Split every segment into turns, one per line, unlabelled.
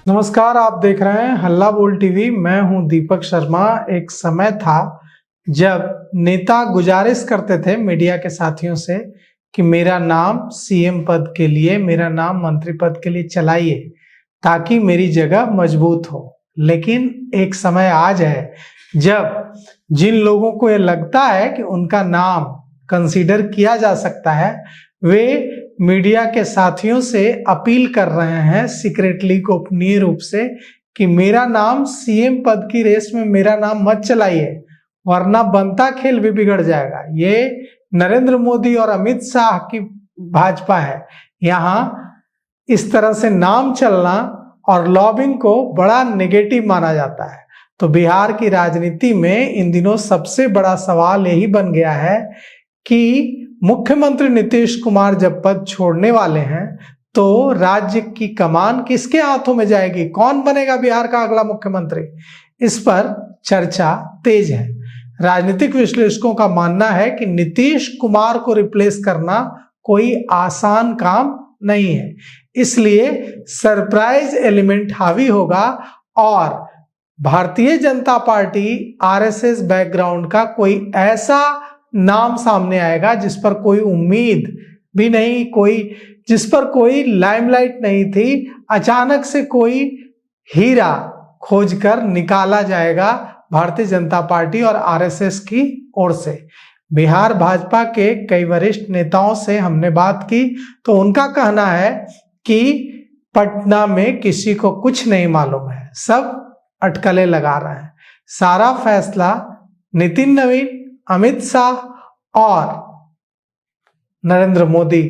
नमस्कार, आप देख रहे हैं हल्ला बोल टीवी। मैं हूं दीपक शर्मा। एक समय था जब नेता गुजारिश करते थे मीडिया के साथियों से कि मेरा नाम सीएम पद के लिए, मेरा नाम मंत्री पद के लिए चलाइए ताकि मेरी जगह मजबूत हो। लेकिन एक समय आज है जब जिन लोगों को ये लगता है कि उनका नाम कंसीडर किया जा सकता है, वे मीडिया के साथियों से अपील कर रहे हैं सीक्रेटली, गोपनीय रूप से, कि मेरा नाम सीएम पद की रेस में मेरा नाम मत चलाइए वरना बनता खेल भी बिगड़ जाएगा। ये नरेंद्र मोदी और अमित शाह की भाजपा है। यहाँ इस तरह से नाम चलना और लॉबिंग को बड़ा नेगेटिव माना जाता है। तो बिहार की राजनीति में इन दिनों सबसे बड़ा सवाल यही बन गया है कि मुख्यमंत्री नीतीश कुमार जब पद छोड़ने वाले हैं तो राज्य की कमान किसके हाथों में जाएगी, कौन बनेगा बिहार का अगला मुख्यमंत्री, इस पर चर्चा तेज है। राजनीतिक विश्लेषकों का मानना है कि नीतीश कुमार को रिप्लेस करना कोई आसान काम नहीं है, इसलिए सरप्राइज एलिमेंट हावी होगा और Bharatiya Janata party RSS background का कोई ऐसा नाम सामने आएगा जिस पर कोई उम्मीद भी नहीं, जिस पर कोई लाइमलाइट नहीं थी। अचानक से कोई हीरा खोजकर निकाला जाएगा भारतीय जनता पार्टी और आरएसएस की ओर से। बिहार भाजपा के कई वरिष्ठ नेताओं से हमने बात की तो उनका कहना है कि पटना में किसी को कुछ नहीं मालूम है, सब अटकलें लगा रहे हैं। सारा फैसला नितिन नवीन, अमित शाह और नरेंद्र मोदी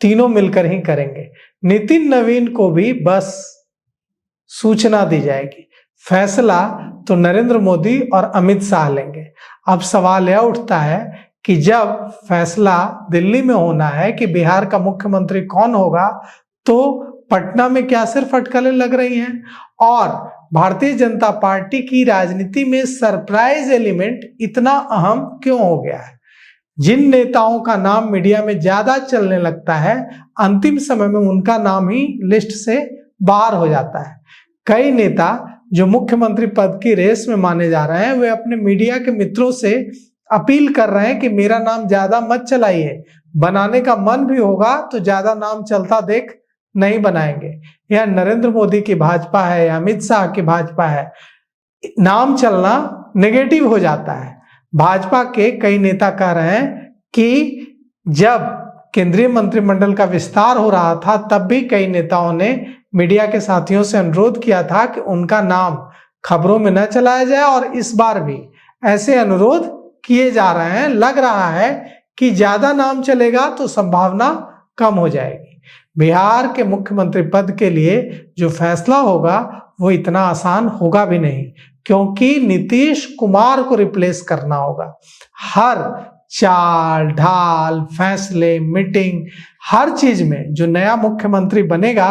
तीनों मिलकर ही करेंगे। नितिन नवीन को भी बस सूचना दी जाएगी, फैसला तो नरेंद्र मोदी और अमित शाह लेंगे। अब सवाल यह उठता है कि जब फैसला दिल्ली में होना है कि बिहार का मुख्यमंत्री कौन होगा, तो पटना में क्या सिर्फ अटकलें लग रही हैं? और भारतीय जनता पार्टी की राजनीति में सरप्राइज एलिमेंट इतना अहम क्यों हो गया है? जिन नेताओं का नाम मीडिया में ज्यादा चलने लगता है, अंतिम समय में उनका नाम ही लिस्ट से बाहर हो जाता है। कई नेता जो मुख्यमंत्री पद की रेस में माने जा रहे हैं, वे अपने मीडिया के मित्रों से अपील कर रहे हैं कि मेरा नाम ज्यादा मत चलाइए, बनाने का मन भी होगा तो ज्यादा नाम चलता देख नहीं बनाएंगे। यह नरेंद्र मोदी की भाजपा है या अमित शाह की भाजपा है, नाम चलना नेगेटिव हो जाता है। भाजपा के कई नेता कह रहे हैं कि जब केंद्रीय मंत्रिमंडल का विस्तार हो रहा था तब भी कई नेताओं ने मीडिया के साथियों से अनुरोध किया था कि उनका नाम खबरों में न चलाया जाए, और इस बार भी ऐसे अनुरोध किए जा रहे हैं। लग रहा है कि ज्यादा नाम चलेगा तो संभावना कम हो जाएगी। बिहार के मुख्यमंत्री पद के लिए जो फैसला होगा वो इतना आसान होगा भी नहीं, क्योंकि नीतीश कुमार को रिप्लेस करना होगा। हर चाल ढाल, फैसले, मीटिंग, हर चीज में जो नया मुख्यमंत्री बनेगा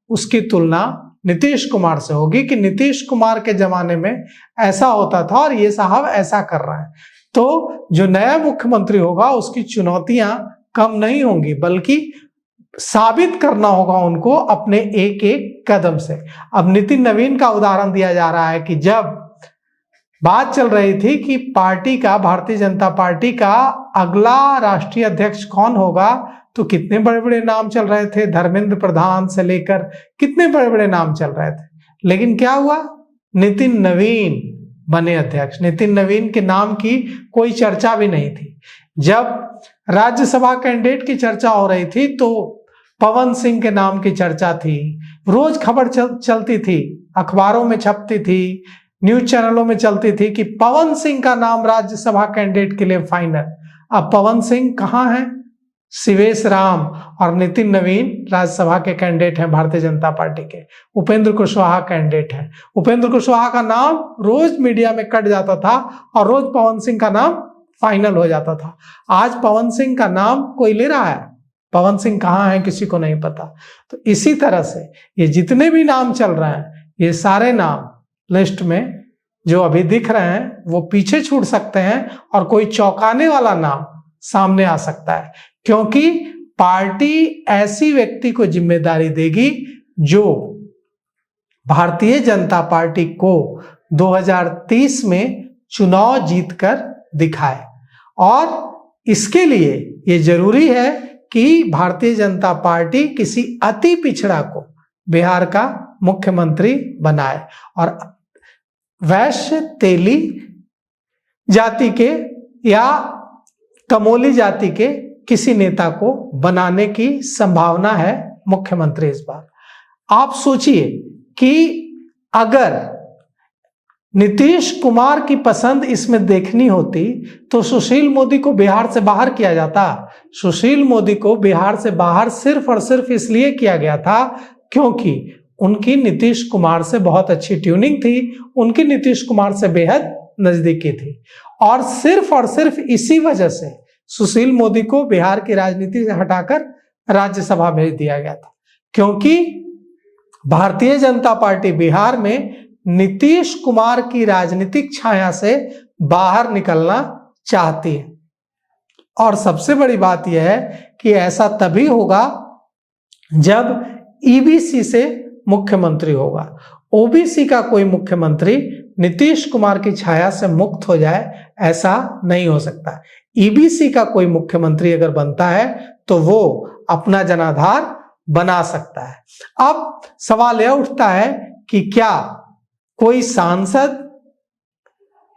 उसकी तुलना नीतीश कुमार से होगी कि नीतीश कुमार के जमाने में ऐसा होता था और ये साहब ऐसा कर रहे हैं। तो जो नया मुख्यमंत्री होगा उसकी चुनौतियां कम नहीं होंगी, बल्कि साबित करना होगा उनको अपने एक एक कदम से। अब नितिन नवीन का उदाहरण दिया जा रहा है कि जब बात चल रही थी कि पार्टी का, भारतीय जनता पार्टी का अगला राष्ट्रीय अध्यक्ष कौन होगा, तो कितने बड़े बड़े नाम चल रहे थे, धर्मेंद्र प्रधान से लेकर कितने बड़े बड़े नाम चल रहे थे। लेकिन क्या हुआ, नितिन नवीन बने अध्यक्ष। नितिन नवीन के नाम की कोई चर्चा भी नहीं थी। जब राज्यसभा कैंडिडेट की चर्चा हो रही थी तो पवन सिंह के नाम की चर्चा थी, रोज खबर चलती थी, अखबारों में छपती थी, न्यूज चैनलों में चलती थी कि पवन सिंह का नाम राज्यसभा कैंडिडेट के लिए फाइनल। अब पवन सिंह कहाँ हैं? शिवेश राम और नितिन नवीन राज्यसभा के कैंडिडेट हैं भारतीय जनता पार्टी के। उपेंद्र कुशवाहा कैंडिडेट हैं। उपेंद्र कुशवाहा का नाम रोज मीडिया में कट जाता था और रोज पवन सिंह का नाम फाइनल हो जाता था। आज पवन सिंह का नाम कोई ले रहा है? पवन सिंह कहाँ है किसी को नहीं पता। तो इसी तरह से ये जितने भी नाम चल रहे हैं, ये सारे नाम लिस्ट में जो अभी दिख रहे हैं वो पीछे छूट सकते हैं और कोई चौंकाने वाला नाम सामने आ सकता है, क्योंकि पार्टी ऐसी व्यक्ति को जिम्मेदारी देगी जो भारतीय जनता पार्टी को 2030 में चुनाव जीतकर दिखाए। और इसके लिए ये जरूरी है कि भारतीय जनता पार्टी किसी अति पिछड़ा को बिहार का मुख्यमंत्री बनाए और वैश्य, तेली जाति के या कमोली जाति के किसी नेता को बनाने की संभावना है मुख्यमंत्री इस बार। आप सोचिए कि अगर नीतीश कुमार की पसंद इसमें देखनी होती तो सुशील मोदी को बिहार से बाहर किया जाता। सुशील मोदी को बिहार से बाहर सिर्फ और सिर्फ इसलिए किया गया था क्योंकि उनकी नीतीश कुमार से बहुत अच्छी ट्यूनिंग थी, उनकी नीतीश कुमार से बेहद नजदीकी थी और सिर्फ इसी वजह से सुशील मोदी को बिहार की राजनीति से हटाकर राज्यसभा भेज दिया गया था, क्योंकि भारतीय जनता पार्टी बिहार में नीतीश कुमार की राजनीतिक छाया से बाहर निकलना चाहती है। और सबसे बड़ी बात यह है कि ऐसा तभी होगा जब ईबीसी से मुख्यमंत्री होगा। ओबीसी का कोई मुख्यमंत्री नीतीश कुमार की छाया से मुक्त हो जाए, ऐसा नहीं हो सकता। ईबीसी का कोई मुख्यमंत्री अगर बनता है तो वो अपना जनाधार बना सकता है। अब सवाल यह उठता है कि क्या कोई सांसद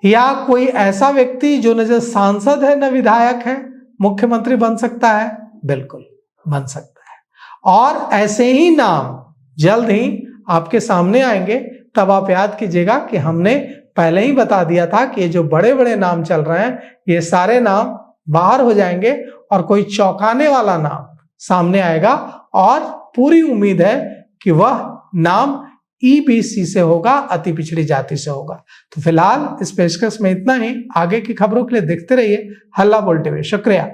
या कोई ऐसा व्यक्ति जो न जो सांसद है न विधायक है मुख्यमंत्री बन सकता है? बिल्कुल बन सकता है। और ऐसे ही नाम जल्द ही आपके सामने आएंगे। तब आप याद कीजिएगा कि हमने पहले ही बता दिया था कि ये जो बड़े बड़े नाम चल रहे हैं ये सारे नाम बाहर हो जाएंगे और कोई चौंकाने वाला नाम सामने आएगा और पूरी उम्मीद है कि वह नाम ईबीसी से होगा, अति पिछड़ी जाति से होगा। तो फिलहाल इस पेशकश में इतना ही। आगे की खबरों के लिए देखते रहिए हल्ला बोल टीवी। शुक्रिया।